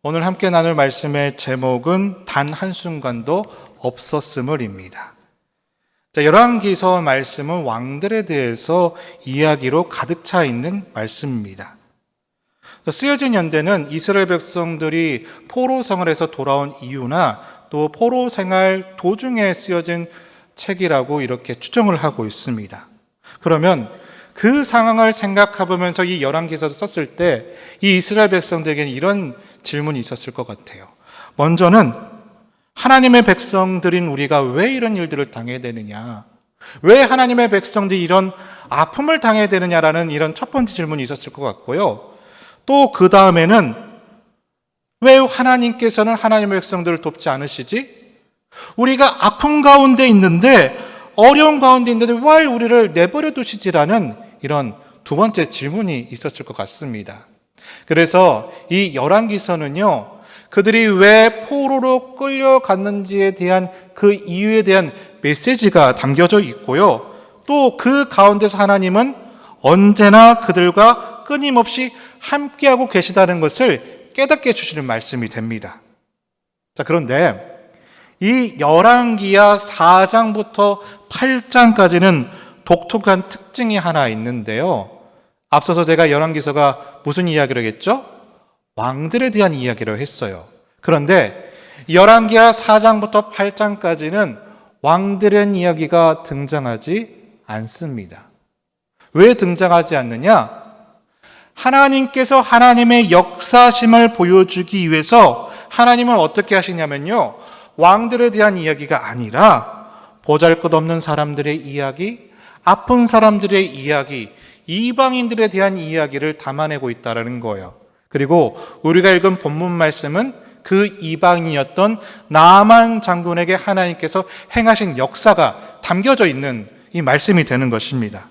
오늘 함께 나눌 말씀의 제목은 단 한순간도 없었음을입니다. 열왕기서 말씀은 왕들에 대해서 이야기로 가득 차 있는 말씀입니다. 쓰여진 연대는 이스라엘 백성들이 포로생활 에서 돌아온 이유나 또 포로 생활 도중에 쓰여진 책이라고 이렇게 추정을 하고 있습니다. 그러면 그 상황을 생각해보면서 이 열왕기서를 썼을 때 이 이스라엘 백성들에게는 이런 질문이 있었을 것 같아요. 먼저는 하나님의 백성들인 우리가 왜 이런 일들을 당해야 되느냐? 왜 하나님의 백성들이 이런 아픔을 당해야 되느냐라는 이런 첫 번째 질문이 있었을 것 같고요. 또 그 다음에는 왜 하나님께서는 하나님의 백성들을 돕지 않으시지? 우리가 아픔 가운데 있는데, 어려운 가운데 있는데 왜 우리를 내버려 두시지라는 이런 두 번째 질문이 있었을 것 같습니다. 그래서 이 열왕기서는요, 그들이 왜 포로로 끌려갔는지에 대한 그 이유에 대한 메시지가 담겨져 있고요. 또 그 가운데서 하나님은 언제나 그들과 끊임없이 함께하고 계시다는 것을 깨닫게 해주시는 말씀이 됩니다. 자, 그런데 이 열왕기하 4장부터 8장까지는 독특한 특징이 하나 있는데요. 앞서서 제가 열왕기서가 무슨 이야기를 했죠? 왕들에 대한 이야기를 했어요. 그런데 열왕기하 4장부터 8장까지는 왕들의 이야기가 등장하지 않습니다. 왜 등장하지 않느냐? 하나님께서 하나님의 역사심을 보여주기 위해서 하나님은 어떻게 하시냐면요, 왕들에 대한 이야기가 아니라 보잘것없는 사람들의 이야기, 아픈 사람들의 이야기, 이방인들에 대한 이야기를 담아내고 있다는 거예요. 그리고 우리가 읽은 본문 말씀은 그 이방인이었던 나아만 장군에게 하나님께서 행하신 역사가 담겨져 있는 이 말씀이 되는 것입니다.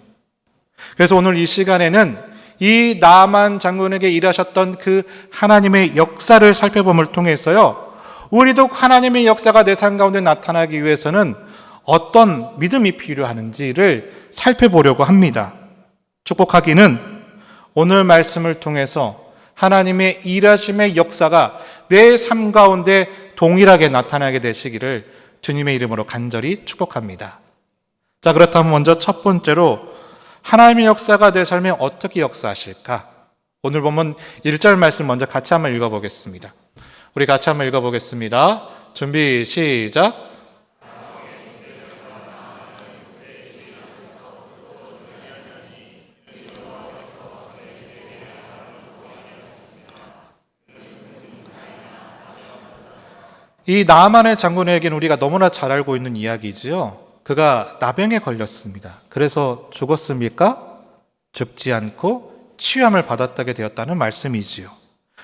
그래서 오늘 이 시간에는 이 나아만 장군에게 일하셨던 그 하나님의 역사를 살펴봄을 통해서요, 우리도 하나님의 역사가 내 삶 가운데 나타나기 위해서는 어떤 믿음이 필요하는지를 살펴보려고 합니다. 축복하기는 오늘 말씀을 통해서 하나님의 일하심의 역사가 내 삶 가운데 동일하게 나타나게 되시기를 주님의 이름으로 간절히 축복합니다. 자, 그렇다면 먼저 첫 번째로 하나님의 역사가 내 삶에 어떻게 역사하실까? 오늘 보면 1절 말씀 먼저 같이 한번 읽어보겠습니다. 우리 같이 한번 읽어보겠습니다. 준비 시작. 이 나아만의 장군에게는 우리가 너무나 잘 알고 있는 이야기지요. 그가 나병에 걸렸습니다. 그래서 죽었습니까? 죽지 않고 치유함을 받았다게 되었다는 말씀이지요.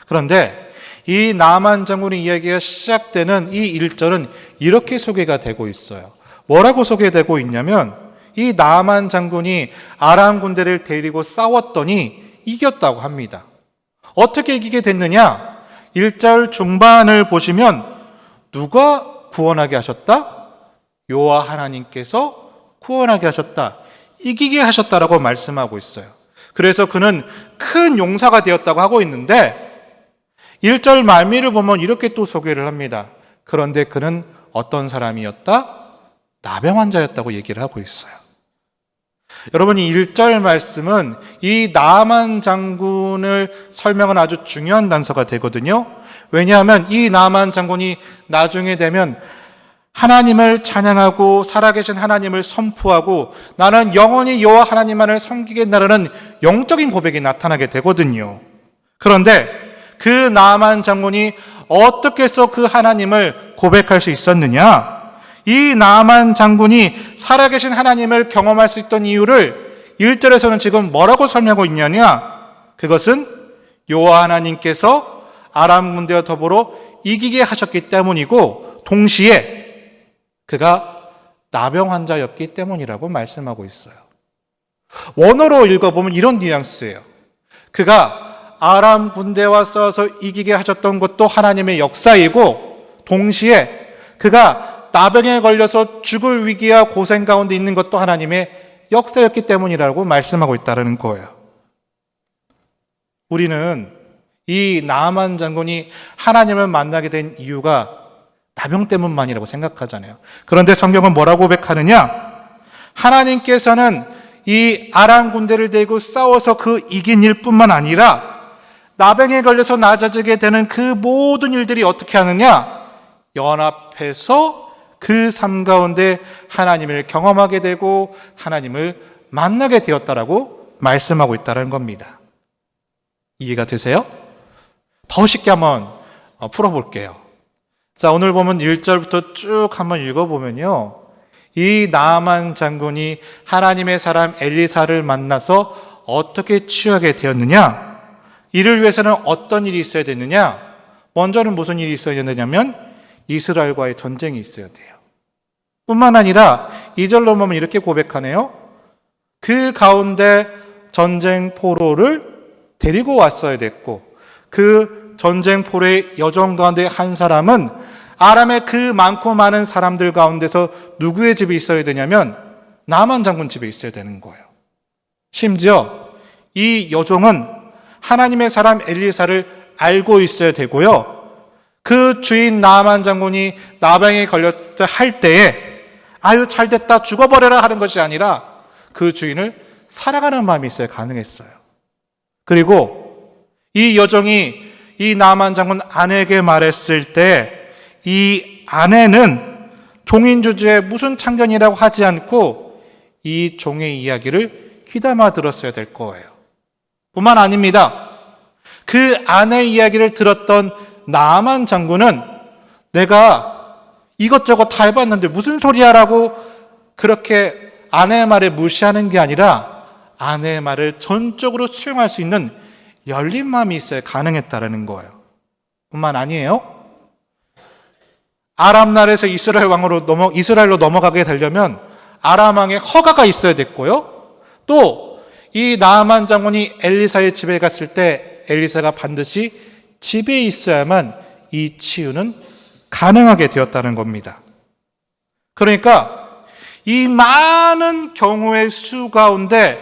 그런데 이 나아만 장군의 이야기가 시작되는 이 1절은 이렇게 소개가 되고 있어요. 뭐라고 소개되고 있냐면, 이 나아만 장군이 아람 군대를 데리고 싸웠더니 이겼다고 합니다. 어떻게 이기게 됐느냐? 1절 중반을 보시면 누가 구원하게 하셨다? 여호와 하나님께서 구원하게 하셨다, 이기게 하셨다라고 말씀하고 있어요. 그래서 그는 큰 용사가 되었다고 하고 있는데 1절 말미를 보면 이렇게 또 소개를 합니다. 그런데 그는 어떤 사람이었다? 나병 환자였다고 얘기를 하고 있어요. 여러분, 이 1절 말씀은 이 나아만 장군을 설명하는 아주 중요한 단서가 되거든요. 왜냐하면 이 나아만 장군이 나중에 되면 하나님을 찬양하고 살아계신 하나님을 선포하고 나는 영원히 여호와 하나님만을 섬기겠나라는 영적인 고백이 나타나게 되거든요. 그런데 그 나아만 장군이 어떻게 해서 그 하나님을 고백할 수 있었느냐? 이 나아만 장군이 살아계신 하나님을 경험할 수 있던 이유를 1절에서는 지금 뭐라고 설명하고 있냐냐? 그것은 여호와 하나님께서 아람 군대와 더불어 이기게 하셨기 때문이고, 동시에 그가 나병 환자였기 때문이라고 말씀하고 있어요. 원어로 읽어보면 이런 뉘앙스예요. 그가 아람 군대와 싸워서 이기게 하셨던 것도 하나님의 역사이고, 동시에 그가 나병에 걸려서 죽을 위기와 고생 가운데 있는 것도 하나님의 역사였기 때문이라고 말씀하고 있다는 거예요. 우리는 이 나아만 장군이 하나님을 만나게 된 이유가 나병 때문만이라고 생각하잖아요. 그런데 성경은 뭐라고 고백하느냐? 하나님께서는 이 아람 군대를 데리고 싸워서 그 이긴 일뿐만 아니라 나병에 걸려서 낮아지게 되는 그 모든 일들이 어떻게 하느냐? 연합해서 그 삶 가운데 하나님을 경험하게 되고 하나님을 만나게 되었다라고 말씀하고 있다는 겁니다. 이해가 되세요? 더 쉽게 한번 풀어볼게요. 자, 오늘 보면 1절부터 쭉 한번 읽어보면요. 이 나아만 장군이 하나님의 사람 엘리사를 만나서 어떻게 취하게 되었느냐? 이를 위해서는 어떤 일이 있어야 되느냐? 먼저는 무슨 일이 있어야 되냐면 이스라엘과의 전쟁이 있어야 돼요. 뿐만 아니라 2절로 보면 이렇게 고백하네요. 그 가운데 전쟁 포로를 데리고 왔어야 됐고 그 전쟁 포로의 여정 가운데 한 사람은 아람의 그 많고 많은 사람들 가운데서 누구의 집에 있어야 되냐면 나아만 장군 집에 있어야 되는 거예요. 심지어 이 여종은 하나님의 사람 엘리사를 알고 있어야 되고요. 그 주인 나아만 장군이 나병에 걸렸다 할 때에 아유 잘됐다 죽어버려라 하는 것이 아니라 그 주인을 사랑하는 마음이 있어야 가능했어요. 그리고 이 여종이 이 나아만 장군 아내에게 말했을 때 이 아내는 종인 주제에 무슨 참견이라고 하지 않고 이 종의 이야기를 귀담아 들었어야 될 거예요. 뿐만 아닙니다. 그 아내의 이야기를 들었던 나아만 장군은 내가 이것저것 다 해봤는데 무슨 소리야라고 그렇게 아내의 말을 무시하는 게 아니라 아내의 말을 전적으로 수용할 수 있는 열린 마음이 있어야 가능했다라는 거예요. 뿐만 아니에요. 아람 나라에서 이스라엘로 넘어가게 되려면 아람 왕의 허가가 있어야 됐고요. 또 이 나아만 장군이 엘리사의 집에 갔을 때 엘리사가 반드시 집에 있어야만 이 치유는 가능하게 되었다는 겁니다. 그러니까 이 많은 경우의 수 가운데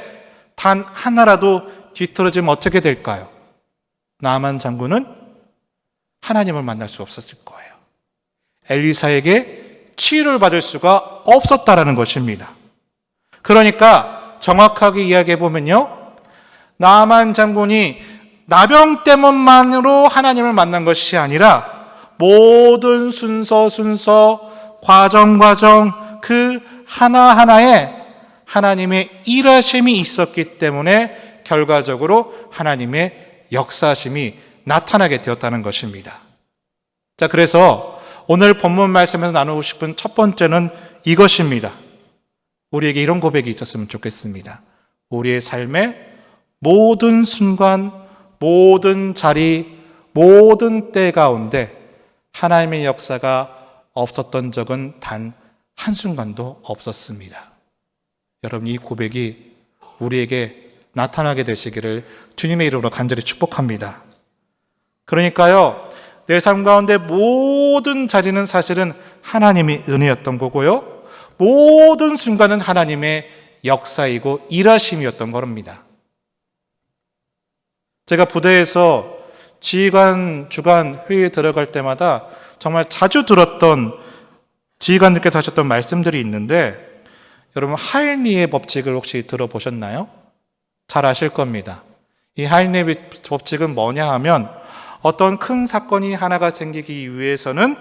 단 하나라도 뒤떨어지면 어떻게 될까요? 나아만 장군은 하나님을 만날 수 없었을 거예요. 엘리사에게 치유를 받을 수가 없었다라는 것입니다. 그러니까 정확하게 이야기해 보면요, 나아만 장군이 나병 때문만으로 하나님을 만난 것이 아니라 모든 순서 과정 그 하나하나에 하나님의 일하심이 있었기 때문에 결과적으로 하나님의 역사심이 나타나게 되었다는 것입니다. 자, 그래서 오늘 본문 말씀에서 나누고 싶은 첫 번째는 이것입니다. 우리에게 이런 고백이 있었으면 좋겠습니다. 우리의 삶의 모든 순간, 모든 자리, 모든 때 가운데 하나님의 역사가 없었던 적은 단 한순간도 없었습니다. 여러분, 이 고백이 우리에게 나타나게 되시기를 주님의 이름으로 간절히 축복합니다. 그러니까요, 내 삶 가운데 모든 자리는 사실은 하나님의 은혜였던 거고요. 모든 순간은 하나님의 역사이고 일하심이었던 겁니다. 제가 부대에서 지휘관 주간 회의에 들어갈 때마다 정말 자주 들었던 지휘관들께서 하셨던 말씀들이 있는데 여러분 하일리의 법칙을 혹시 들어보셨나요? 잘 아실 겁니다. 이 하일리의 법칙은 뭐냐 하면 어떤 큰 사건이 하나가 생기기 위해서는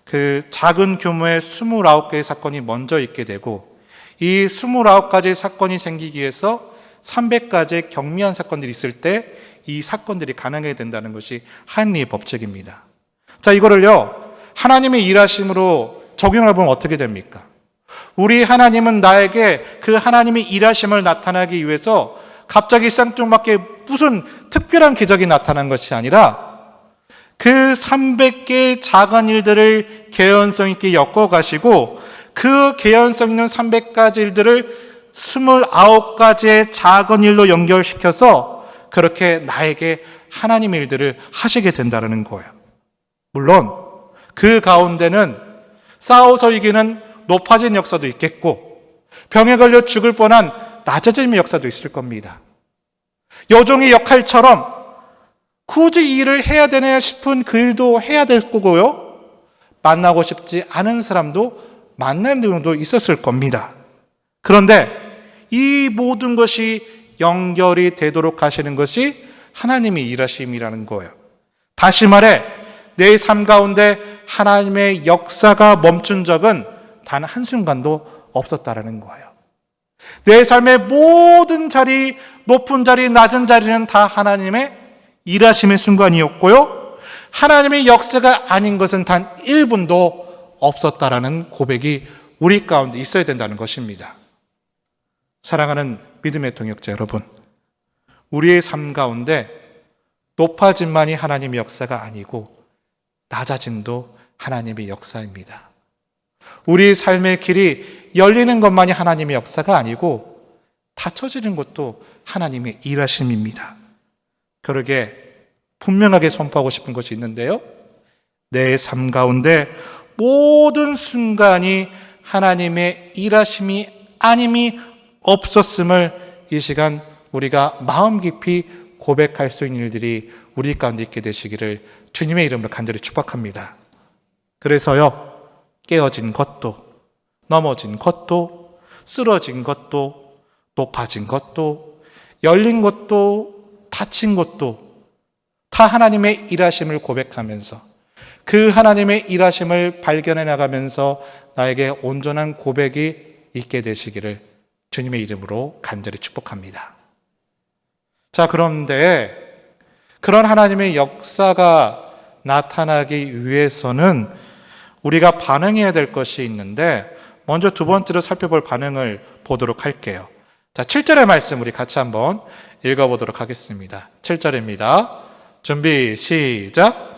그 작은 규모의 29개의 사건이 먼저 있게 되고 이 29가지 사건이 생기기 위해서 300가지의 경미한 사건들이 있을 때 이 사건들이 가능하게 된다는 것이 하일리의 법칙입니다. 자, 이거를요 하나님의 일하심으로 적용을 보면 어떻게 됩니까? 우리 하나님은 나에게 그 하나님의 일하심을 나타나기 위해서 갑자기 쌍뚱맞게 무슨 특별한 기적이 나타난 것이 아니라 그 300개의 작은 일들을 개연성 있게 엮어가시고 그 개연성 있는 300가지 일들을 29가지의 작은 일로 연결시켜서 그렇게 나에게 하나님의 일들을 하시게 된다는 거예요. 물론 그 가운데는 싸워서 이기는 높아진 역사도 있겠고 병에 걸려 죽을 뻔한 낮아짐의 역사도 있을 겁니다. 여종의 역할처럼 굳이 이 일을 해야 되나 싶은 그 일도 해야 될 거고요. 만나고 싶지 않은 사람도 만나는 경우도 있었을 겁니다. 그런데 이 모든 것이 연결이 되도록 하시는 것이 하나님의 일하심이라는 거예요. 다시 말해 내 삶 가운데 하나님의 역사가 멈춘 적은 단 한순간도 없었다라는 거예요. 내 삶의 모든 자리, 높은 자리, 낮은 자리는 다 하나님의 일하심의 순간이었고요. 하나님의 역사가 아닌 것은 단 1분도 없었다라는 고백이 우리 가운데 있어야 된다는 것입니다. 사랑하는 믿음의 동역자 여러분, 우리의 삶 가운데 높아짐만이 하나님의 역사가 아니고 낮아짐도 하나님의 역사입니다. 우리 삶의 길이 열리는 것만이 하나님의 역사가 아니고 닫혀지는 것도 하나님의 일하심입니다. 그러게 분명하게 선포하고 싶은 것이 있는데요. 내 삶 가운데 모든 순간이 하나님의 일하심이 아님이 없었음을 이 시간 우리가 마음 깊이 고백할 수 있는 일들이 우리 가운데 있게 되시기를 주님의 이름으로 간절히 축복합니다. 그래서요, 깨어진 것도, 넘어진 것도, 쓰러진 것도, 높아진 것도, 열린 것도, 닫힌 것도 다 하나님의 일하심을 고백하면서 그 하나님의 일하심을 발견해 나가면서 나에게 온전한 고백이 있게 되시기를 주님의 이름으로 간절히 축복합니다. 자, 그런데 그런 하나님의 역사가 나타나기 위해서는 우리가 반응해야 될 것이 있는데 먼저 두 번째로 살펴볼 반응을 보도록 할게요. 자, 7절의 말씀 우리 같이 한번 읽어보도록 하겠습니다. 7절입니다. 준비 시작.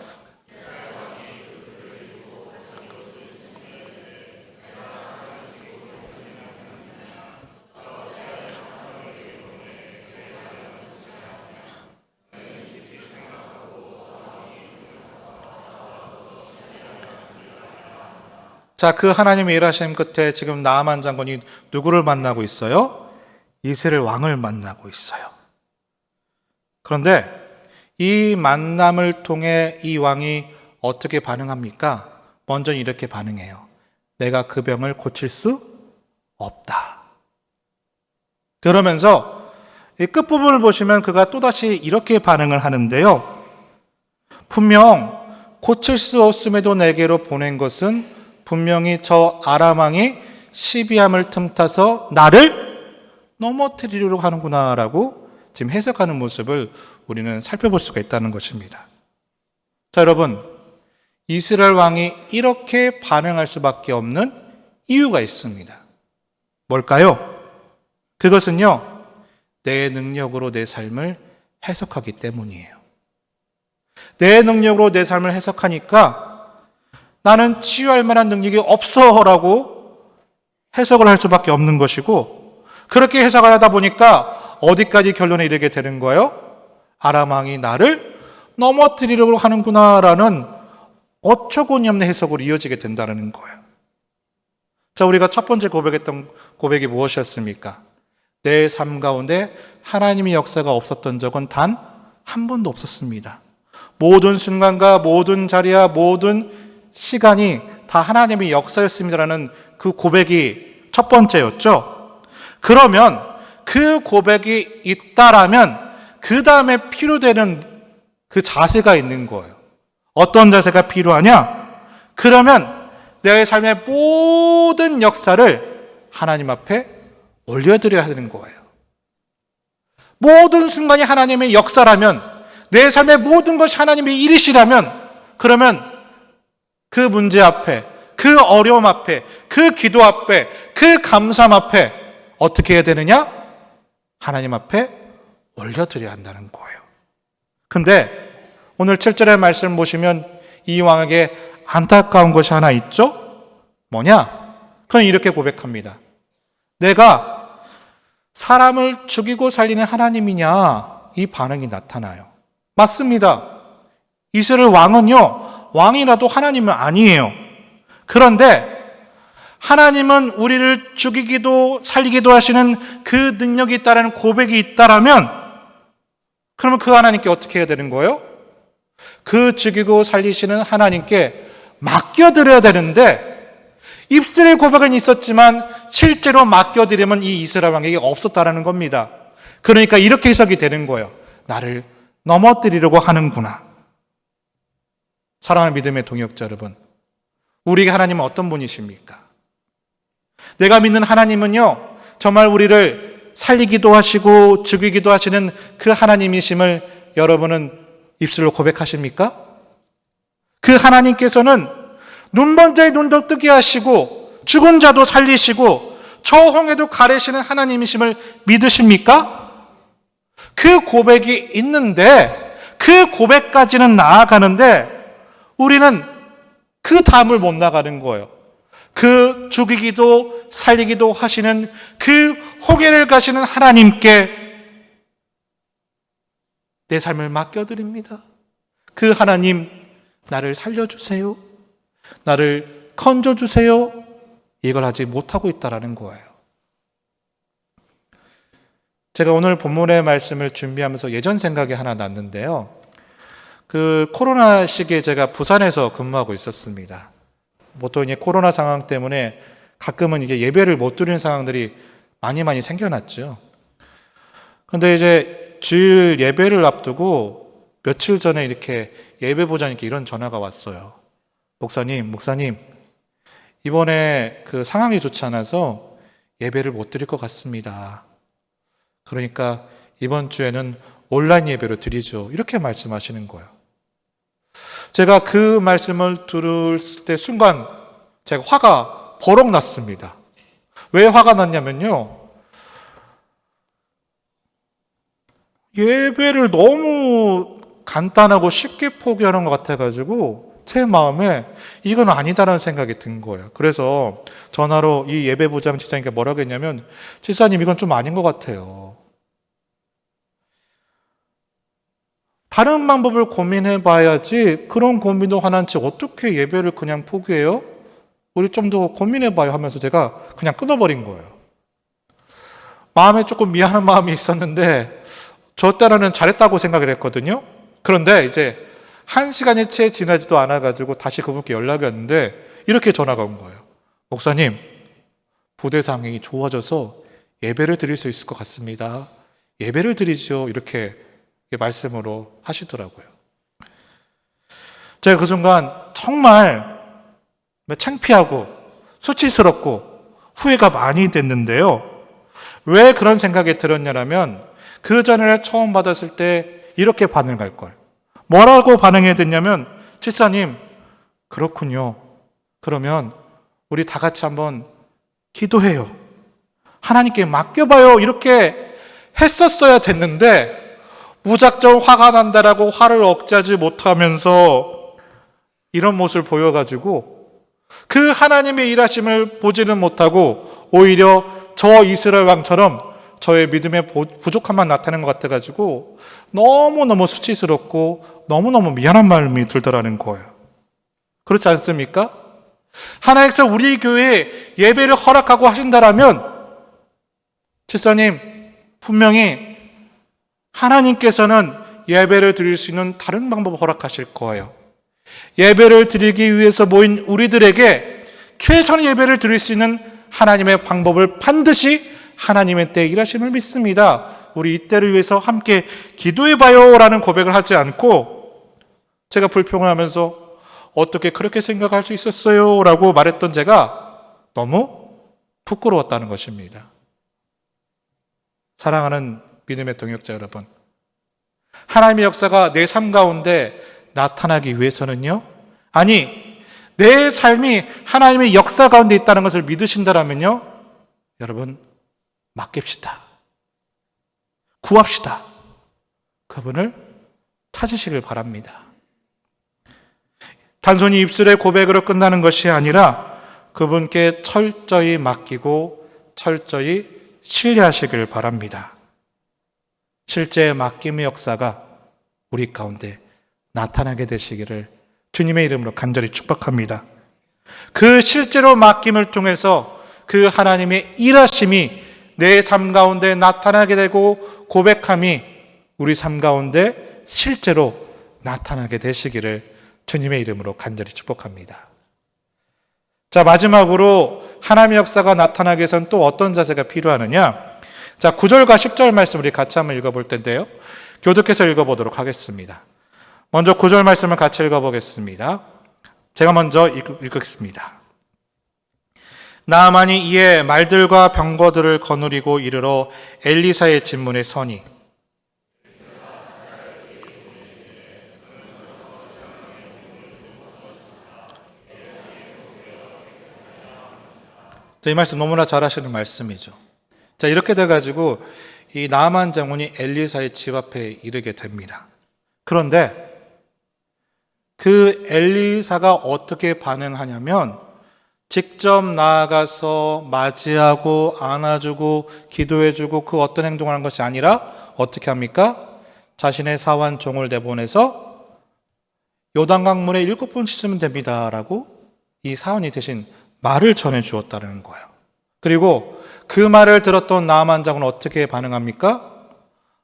자, 그 하나님의 일하심 끝에 지금 나아만 장군이 누구를 만나고 있어요? 이스라엘 왕을 만나고 있어요. 그런데 이 만남을 통해 이 왕이 어떻게 반응합니까? 먼저 이렇게 반응해요. 내가 그 병을 고칠 수 없다. 그러면서 이 끝부분을 보시면 그가 또다시 이렇게 반응을 하는데요. 분명 고칠 수 없음에도 내게로 보낸 것은 분명히 저 아람 왕이 시비함을 틈타서 나를 넘어뜨리려고 하는구나라고 지금 해석하는 모습을 우리는 살펴볼 수가 있다는 것입니다. 자, 여러분, 이스라엘 왕이 이렇게 반응할 수밖에 없는 이유가 있습니다. 뭘까요? 그것은요, 내 능력으로 내 삶을 해석하기 때문이에요. 내 능력으로 내 삶을 해석하니까 나는 치유할 만한 능력이 없어라고 해석을 할 수밖에 없는 것이고, 그렇게 해석을 하다 보니까 어디까지 결론에 이르게 되는 거예요? 아람 왕이 나를 넘어뜨리려고 하는구나라는 어처구니 없는 해석으로 이어지게 된다는 거예요. 자, 우리가 첫 번째 고백했던 고백이 무엇이었습니까? 내 삶 가운데 하나님의 역사가 없었던 적은 단 한 번도 없었습니다. 모든 순간과 모든 자리와 모든 시간이 다 하나님의 역사였습니다라는 그 고백이 첫 번째였죠. 그러면 그 고백이 있다라면 그 다음에 필요되는 그 자세가 있는 거예요. 어떤 자세가 필요하냐? 그러면 내 삶의 모든 역사를 하나님 앞에 올려드려야 되는 거예요. 모든 순간이 하나님의 역사라면, 내 삶의 모든 것이 하나님의 일이시라면, 그러면 그 문제 앞에, 그 어려움 앞에, 그 기도 앞에, 그 감사함 앞에 어떻게 해야 되느냐? 하나님 앞에 올려드려야 한다는 거예요. 근데 오늘 7절의 말씀 보시면 이 왕에게 안타까운 것이 하나 있죠? 뭐냐? 그는 이렇게 고백합니다. 내가 사람을 죽이고 살리는 하나님이냐? 이 반응이 나타나요. 맞습니다. 이스라엘 왕은요, 왕이라도 하나님은 아니에요. 그런데 하나님은 우리를 죽이기도 살리기도 하시는 그 능력이 있다라는 고백이 있다라면, 그러면 그 하나님께 어떻게 해야 되는 거예요? 그 죽이고 살리시는 하나님께 맡겨드려야 되는데 입술의 고백은 있었지만 실제로 맡겨드리면 이 이스라엘 왕에게 없었다라는 겁니다. 그러니까 이렇게 해석이 되는 거예요. 나를 넘어뜨리려고 하는구나. 사랑하는 믿음의 동역자 여러분, 우리 하나님은 어떤 분이십니까? 내가 믿는 하나님은요, 정말 우리를 살리기도 하시고 죽이기도 하시는 그 하나님이심을 여러분은 입술로 고백하십니까? 그 하나님께서는 눈먼 자의 눈도 뜨게 하시고 죽은 자도 살리시고 저 홍해도 가르시는 하나님이심을 믿으십니까? 그 고백이 있는데 그 고백까지는 나아가는데 우리는 그 다음을 못 나가는 거예요. 그 죽이기도 살리기도 하시는 그 홍해를 가시는 하나님께 내 삶을 맡겨드립니다. 그 하나님, 나를 살려주세요. 나를 건져주세요. 이걸 하지 못하고 있다는 거예요. 제가 오늘 본문의 말씀을 준비하면서 예전 생각이 하나 났는데요. 그 코로나 시기에 제가 부산에서 근무하고 있었습니다. 보통 이제 코로나 상황 때문에 가끔은 이게 예배를 못 드리는 상황들이 많이 생겨났죠. 그런데 이제 주일 예배를 앞두고 며칠 전에 이렇게 예배 보자니까 이런 전화가 왔어요. 목사님, 이번에 그 상황이 좋지 않아서 예배를 못 드릴 것 같습니다. 그러니까 이번 주에는 온라인 예배로 드리죠. 이렇게 말씀하시는 거예요. 제가 그 말씀을 들을 때 순간 제가 화가 버럭 났습니다. 왜 화가 났냐면요. 예배를 너무 간단하고 쉽게 포기하는 것 같아가지고 제 마음에 이건 아니다라는 생각이 든 거예요. 그래서 전화로 이 예배 부장 지사님께 뭐라고 했냐면, 지사님 이건 좀 아닌 것 같아요. 다른 방법을 고민해 봐야지 그런 고민도 하나인지 어떻게 예배를 그냥 포기해요? 우리 좀 더 고민해 봐요 하면서 제가 그냥 끊어버린 거예요. 마음에 조금 미안한 마음이 있었는데 저 때로는 잘했다고 생각을 했거든요. 그런데 이제 1시간이 채 지나지도 않아가지고 다시 그분께 연락이 왔는데 이렇게 전화가 온 거예요. 목사님, 부대 상황이 좋아져서 예배를 드릴 수 있을 것 같습니다. 예배를 드리죠. 이렇게 말씀으로 하시더라고요. 제가 그 순간 정말 창피하고 수치스럽고 후회가 많이 됐는데요. 왜 그런 생각이 들었냐면 그 전화를 처음 받았을 때 이렇게 반응할 걸. 뭐라고 반응해야 됐냐면, 집사님, 그렇군요. 그러면 우리 다 같이 한번 기도해요. 하나님께 맡겨봐요. 이렇게 했었어야 됐는데 무작정 화가 난다라고 화를 억제하지 못하면서 이런 모습을 보여가지고 그 하나님의 일하심을 보지는 못하고 오히려 저 이스라엘 왕처럼 저의 믿음의 부족함만 나타나는 것 같아가지고 너무너무 수치스럽고 너무너무 미안한 마음이 들더라는 거예요. 그렇지 않습니까? 하나님께서 우리 교회에 예배를 허락하고 하신다라면 집사님, 분명히 하나님께서는 예배를 드릴 수 있는 다른 방법을 허락하실 거예요. 예배를 드리기 위해서 모인 우리들에게 최선의 예배를 드릴 수 있는 하나님의 방법을 반드시 하나님의 때 일하심을 믿습니다. 우리 이때를 위해서 함께 기도해봐요 라는 고백을 하지 않고 제가 불평을 하면서 어떻게 그렇게 생각할 수 있었어요? 라고 말했던 제가 너무 부끄러웠다는 것입니다. 사랑하는 믿음의 동역자 여러분, 하나님의 역사가 내 삶 가운데 나타나기 위해서는요, 아니 내 삶이 하나님의 역사 가운데 있다는 것을 믿으신다면요, 여러분 맡깁시다. 구합시다. 그분을 찾으시길 바랍니다. 단순히 입술의 고백으로 끝나는 것이 아니라 그분께 철저히 맡기고 철저히 신뢰하시길 바랍니다. 실제 맡김의 역사가 우리 가운데 나타나게 되시기를 주님의 이름으로 간절히 축복합니다. 그 실제로 맡김을 통해서 그 하나님의 일하심이 내 삶 가운데 나타나게 되고 고백함이 우리 삶 가운데 실제로 나타나게 되시기를 주님의 이름으로 간절히 축복합니다. 자, 마지막으로 하나님의 역사가 나타나기 위해서는 또 어떤 자세가 필요하느냐? 자, 9절과 10절 말씀 우리 같이 한번 읽어볼 텐데요. 교독해서 읽어보도록 하겠습니다. 먼저 9절 말씀을 같이 읽어보겠습니다. 제가 먼저 읽겠습니다. 나아만이 이에 말들과 병거들을 거느리고 이르러 엘리사의 집문에 서니 이 말씀 너무나 잘 하시는 말씀이죠. 자, 이렇게 돼가지고 이 나아만 장군이 엘리사의 집 앞에 이르게 됩니다. 그런데 그 엘리사가 어떻게 반응하냐면 직접 나아가서 맞이하고 안아주고 기도해주고 그 어떤 행동을 하는 것이 아니라 어떻게 합니까? 자신의 사환 종을 내보내서 요단강물에 7번 씻으면 됩니다라고 이 사환이 대신 말을 전해 주었다는 거예요. 그리고 그 말을 들었던 나아만 장군은 어떻게 반응합니까?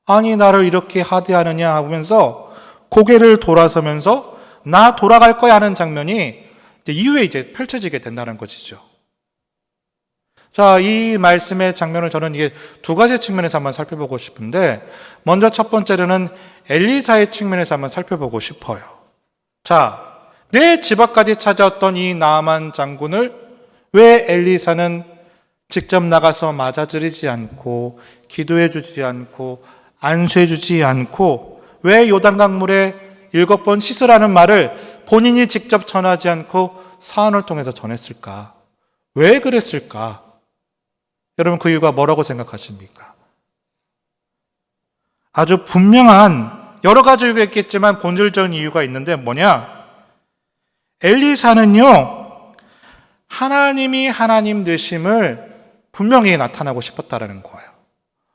아니 나를 이렇게 하대하느냐 하면서 고개를 돌아서면서 나 돌아갈 거야 하는 장면이 이후에 이제 펼쳐지게 된다는 것이죠. 자, 이 말씀의 장면을 저는 이게 두 가지 측면에서 한번 살펴보고 싶은데 먼저 첫 번째로는 엘리사의 측면에서 한번 살펴보고 싶어요. 자, 내 집 앞까지 찾아왔던 이 나아만 장군을 왜 엘리사는 직접 나가서 맞아들이지 않고 기도해주지 않고 안수해주지 않고 왜 요단강물에 7번 씻으라는 말을 본인이 직접 전하지 않고 사안을 통해서 전했을까? 왜 그랬을까? 여러분 그 이유가 뭐라고 생각하십니까? 아주 분명한 여러 가지 이유가 있겠지만 본질적인 이유가 있는데 뭐냐? 엘리사는요 하나님이 하나님 되심을 분명히 나타나고 싶었다라는 거예요.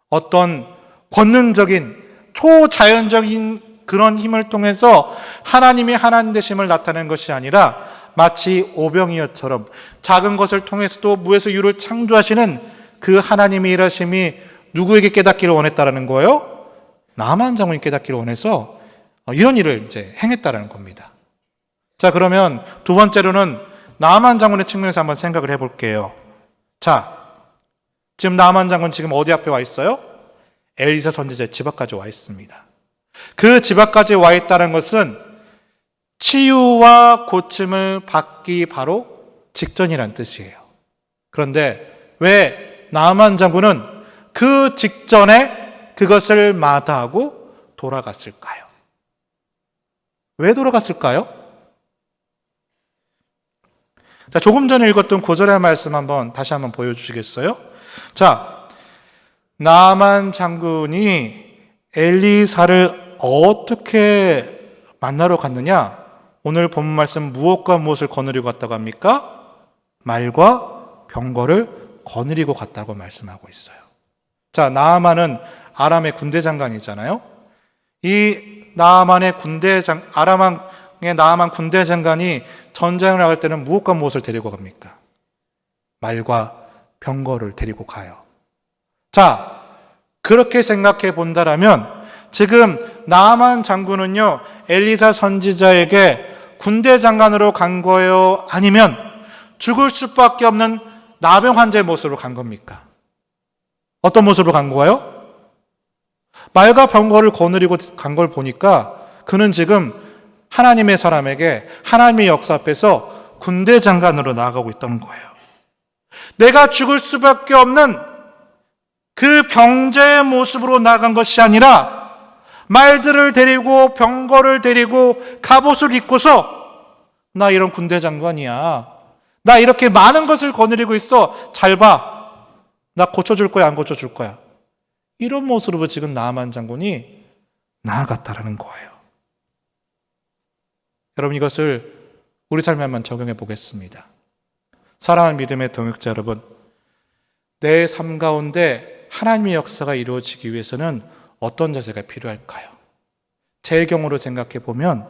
어떤 권능적인 초자연적인 그런 힘을 통해서 하나님이 하나님 되심을 나타내는 것이 아니라 마치 오병이어처럼 작은 것을 통해서도 무에서 유를 창조하시는 그 하나님의 일하심이 누구에게 깨닫기를 원했다라는 거예요? 나아만 장군이 깨닫기를 원해서 이런 일을 이제 행했다라는 겁니다. 자, 그러면 두 번째로는 나아만 장군의 측면에서 한번 생각을 해볼게요. 자, 지금 나아만 장군 지금 어디 앞에 와 있어요? 엘리사 선지자의 집 앞까지 와 있습니다. 그 집 앞까지 와 있다는 것은 치유와 고침을 받기 바로 직전이란 뜻이에요. 그런데 왜 나아만 장군은 그 직전에 그것을 마다하고 돌아갔을까요? 왜 돌아갔을까요? 자, 조금 전에 읽었던 9절의 말씀 다시 한번 보여주시겠어요? 자, 나아만 장군이 엘리사를 어떻게 만나러 갔느냐? 오늘 본 말씀 무엇과 무엇을 거느리고 갔다고 합니까? 말과 병거를 거느리고 갔다고 말씀하고 있어요. 자, 나아만은 아람의 군대 장관이잖아요. 이 나아만의 나아만 군대 장관이 전장을 나갈 때는 무엇과 무엇을 데리고 갑니까? 말과 병거를 데리고 가요. 자, 그렇게 생각해 본다라면 지금 나아만 장군은요 엘리사 선지자에게 군대 장관으로 간 거예요? 아니면 죽을 수밖에 없는 나병 환자의 모습으로 간 겁니까? 어떤 모습으로 간 거예요? 말과 병거를 거느리고 간 걸 보니까 그는 지금 하나님의 사람에게 하나님의 역사 앞에서 군대 장관으로 나아가고 있던 거예요. 내가 죽을 수밖에 없는 그 병자의 모습으로 나간 것이 아니라 말들을 데리고 병거를 데리고 갑옷을 입고서 나 이런 군대 장관이야. 나 이렇게 많은 것을 거느리고 있어. 잘 봐. 나 고쳐줄 거야, 안 고쳐줄 거야. 이런 모습으로 지금 나아만 장군이 나아갔다라는 거예요. 여러분 이것을 우리 삶에 한번 적용해 보겠습니다. 사랑하는 믿음의 동역자 여러분, 내 삶 가운데 하나님의 역사가 이루어지기 위해서는 어떤 자세가 필요할까요? 제 경우로 생각해 보면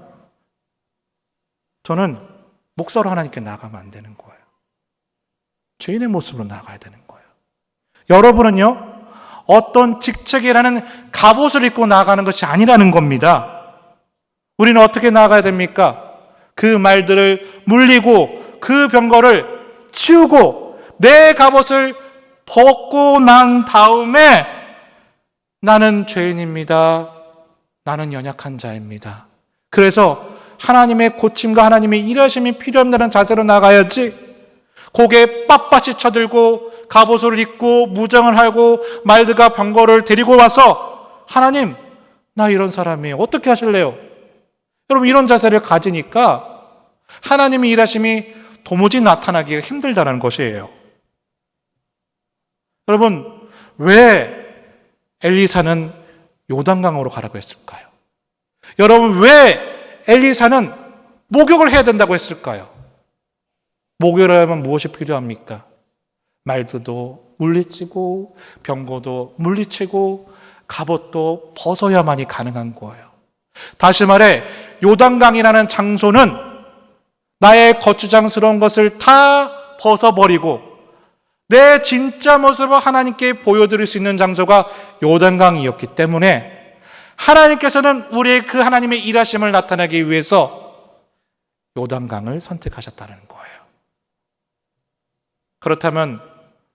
저는 목사로 하나님께 나가면 안 되는 거예요. 죄인의 모습으로 나가야 되는 거예요. 여러분은요, 어떤 직책이라는 갑옷을 입고 나가는 것이 아니라는 겁니다. 우리는 어떻게 나아가야 됩니까? 그 말들을 물리고 그 병거를 치우고 내 갑옷을 벗고 난 다음에 나는 죄인입니다. 나는 연약한 자입니다. 그래서 하나님의 고침과 하나님의 일하심이 필요합니다는 자세로 나가야지, 고개 빳빳이 쳐들고 갑옷을 입고 무장을 하고 말들과 병거를 데리고 와서 하나님, 나 이런 사람이에요. 어떻게 하실래요? 여러분, 이런 자세를 가지니까 하나님의 일하심이 도무지 나타나기가 힘들다는 것이에요. 여러분, 왜 엘리사는 요단강으로 가라고 했을까요? 여러분, 왜 엘리사는 목욕을 해야 된다고 했을까요? 목욕을 하면 무엇이 필요합니까? 말들도 물리치고 병거도 물리치고 갑옷도 벗어야만이 가능한 거예요. 다시 말해, 요단강이라는 장소는 나의 거추장스러운 것을 다 벗어버리고 내 진짜 모습을 하나님께 보여드릴 수 있는 장소가 요단강이었기 때문에 하나님께서는 우리의 그 하나님의 일하심을 나타내기 위해서 요단강을 선택하셨다는 거예요. 그렇다면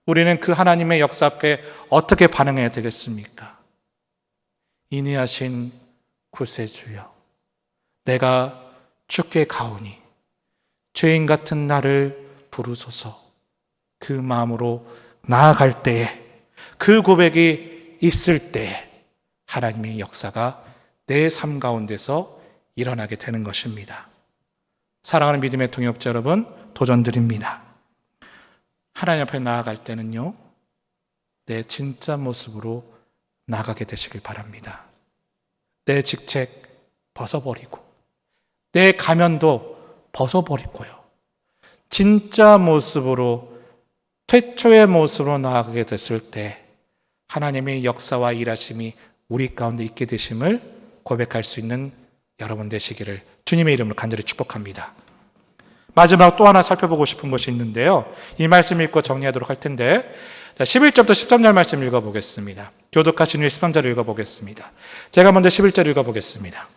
우리는 그 하나님의 역사 앞에 어떻게 반응해야 되겠습니까? 인내하신 구세주여, 내가 주께 가오니 죄인 같은 나를 부르소서. 그 마음으로 나아갈 때에, 그 고백이 있을 때에 하나님의 역사가 내 삶 가운데서 일어나게 되는 것입니다. 사랑하는 믿음의 동역자 여러분, 도전드립니다. 하나님 앞에 나아갈 때는요, 내 진짜 모습으로 나가게 되시길 바랍니다. 내 직책 벗어버리고 내 가면도 벗어버리고요, 진짜 모습으로, 최초의 모습으로 나아가게 됐을 때 하나님의 역사와 일하심이 우리 가운데 있게 되심을 고백할 수 있는 여러분 되시기를 주님의 이름으로 간절히 축복합니다. 마지막 또 하나 살펴보고 싶은 것이 있는데요, 이 말씀 읽고 정리하도록 할 텐데, 11절부터 13절 말씀 읽어보겠습니다. 교독하신 후에 13절 읽어보겠습니다. 제가 먼저 11절 읽어보겠습니다.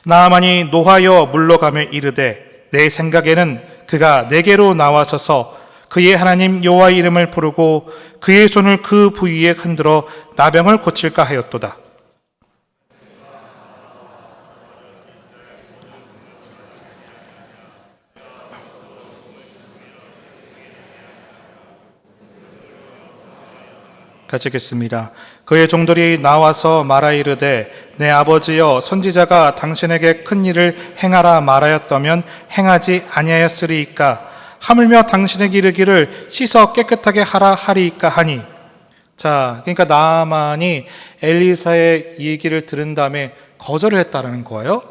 나아만이 노하여 물러가며 이르되 내 생각에는 그가 내게로 나와서서 그의 하나님 여호와의 이름을 부르고 그의 손을 그 부위에 흔들어 나병을 고칠까 하였도다. 같이 읽겠습니다. 그의 종들이 나와서 말하 이르되 내 아버지여, 선지자가 당신에게 큰 일을 행하라 말하였다면 행하지 아니하였으리이까? 하물며 당신에게 이르기를 씻어 깨끗하게 하라 하리이까 하니. 자, 그러니까 나아만이 엘리사의 얘기를 들은 다음에 거절을 했다는 거예요.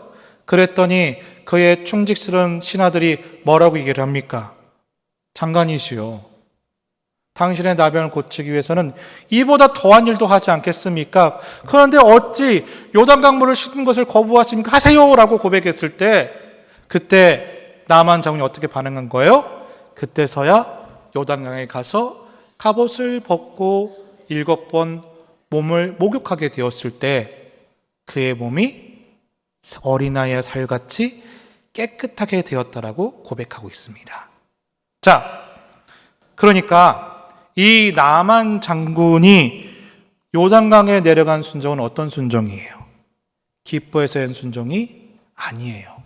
그랬더니 그의 충직스러운 신하들이 뭐라고 얘기를 합니까? 장관이시여, 당신의 나병을 고치기 위해서는 이보다 더한 일도 하지 않겠습니까? 그런데 어찌 요단강물을 씻는 것을 거부하십니까? 하세요! 라고 고백했을 때, 그때 나만 장군이 어떻게 반응한 거예요? 그때서야 요단강에 가서 갑옷을 벗고 7번 몸을 목욕하게 되었을 때 그의 몸이 어린아이의 살같이 깨끗하게 되었다라고 고백하고 있습니다. 자, 그러니까 이 나만 장군이 요단강에 내려간 순종은 어떤 순종이에요? 기뻐해서 한 순종이 아니에요.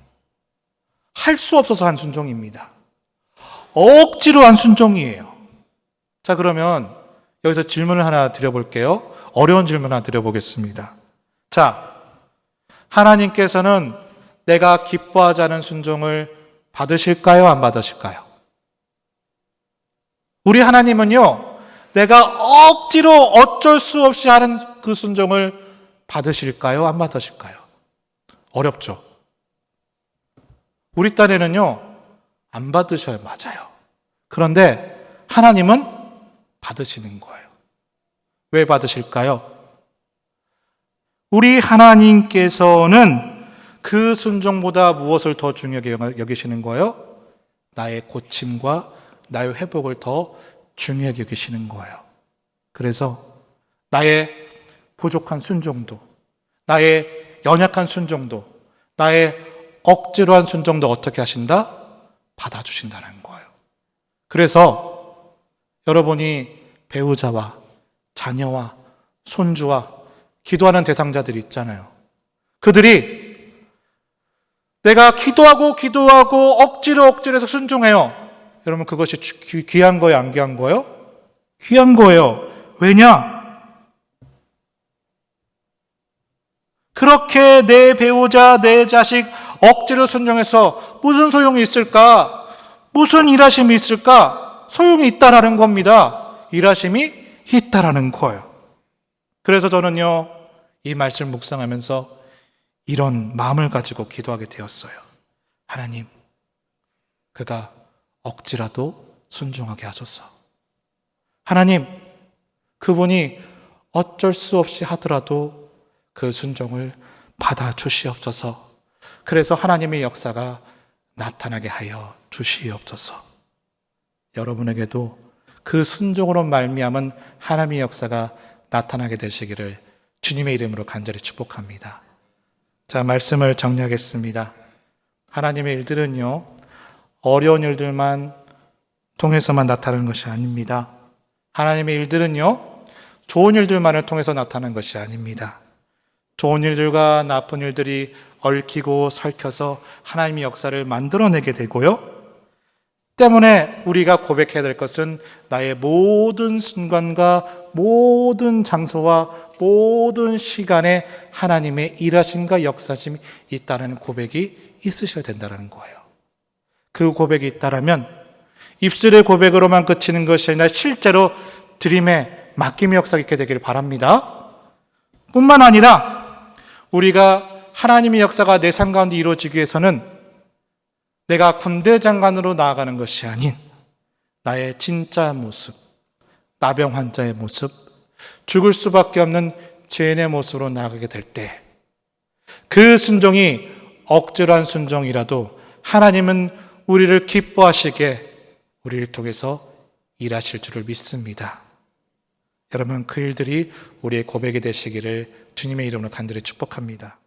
할 수 없어서 한 순종입니다. 억지로 한 순종이에요. 자, 그러면 여기서 질문을 하나 드려볼게요. 어려운 질문 하나 드려보겠습니다. 자, 하나님께서는 내가 기뻐하지 않은 순종을 받으실까요? 안 받으실까요? 우리 하나님은요, 내가 억지로 어쩔 수 없이 하는 그 순종을 받으실까요? 안 받으실까요? 어렵죠. 우리 딴에는요, 안 받으셔야 맞아요. 그런데 하나님은 받으시는 거예요. 왜 받으실까요? 우리 하나님께서는 그 순종보다 무엇을 더 중요하게 여기시는 거예요? 나의 고침과 나의 회복을 더 중요하게 여기시는 거예요. 그래서 나의 부족한 순종도, 나의 연약한 순종도 나의 억지로 한 순종도 어떻게 하신다? 받아주신다는 거예요. 그래서 여러분이 배우자와 자녀와 손주와 기도하는 대상자들이 있잖아요. 그들이 내가 기도하고 억지로 해서 순종해요. 여러분 그것이 귀한 거예요? 안 귀한 거예요? 귀한 거예요. 왜냐? 그렇게 내 배우자, 내 자식 억지로 순종해서 무슨 소용이 있을까? 무슨 일하심이 있을까? 소용이 있다라는 겁니다. 일하심이 있다라는 거예요. 그래서 저는요, 이 말씀 묵상하면서 이런 마음을 가지고 기도하게 되었어요. 하나님, 그가 억지라도 순종하게 하소서. 하나님, 그분이 어쩔 수 없이 하더라도 그 순종을 받아주시옵소서. 그래서 하나님의 역사가 나타나게 하여 주시옵소서. 여러분에게도 그 순종으로 말미암은 하나님의 역사가 나타나게 되시기를 주님의 이름으로 간절히 축복합니다. 자, 말씀을 정리하겠습니다. 하나님의 일들은요, 어려운 일들만 통해서만 나타나는 것이 아닙니다. 하나님의 일들은요, 좋은 일들만을 통해서 나타나는 것이 아닙니다. 좋은 일들과 나쁜 일들이 얽히고 설켜서 하나님의 역사를 만들어내게 되고요. 때문에 우리가 고백해야 될 것은 나의 모든 순간과 모든 장소와 모든 시간에 하나님의 일하심과 역사심이 있다는 고백이 있으셔야 된다는 거예요. 그 고백이 있다면 입술의 고백으로만 그치는 것이 아니라 실제로 드림의 맡김의 역사가 있게 되기를 바랍니다. 뿐만 아니라 우리가 하나님의 역사가 내 삶 가운데 이루어지기 위해서는 내가 군대 장관으로 나아가는 것이 아닌 나의 진짜 모습, 나병 환자의 모습, 죽을 수밖에 없는 죄인의 모습으로 나아가게 될 때 그 순종이 억지로 한 순종이라도 하나님은 우리를 기뻐하시게 우리를 통해서 일하실 줄을 믿습니다. 여러분 그 일들이 우리의 고백이 되시기를 주님의 이름으로 간절히 축복합니다.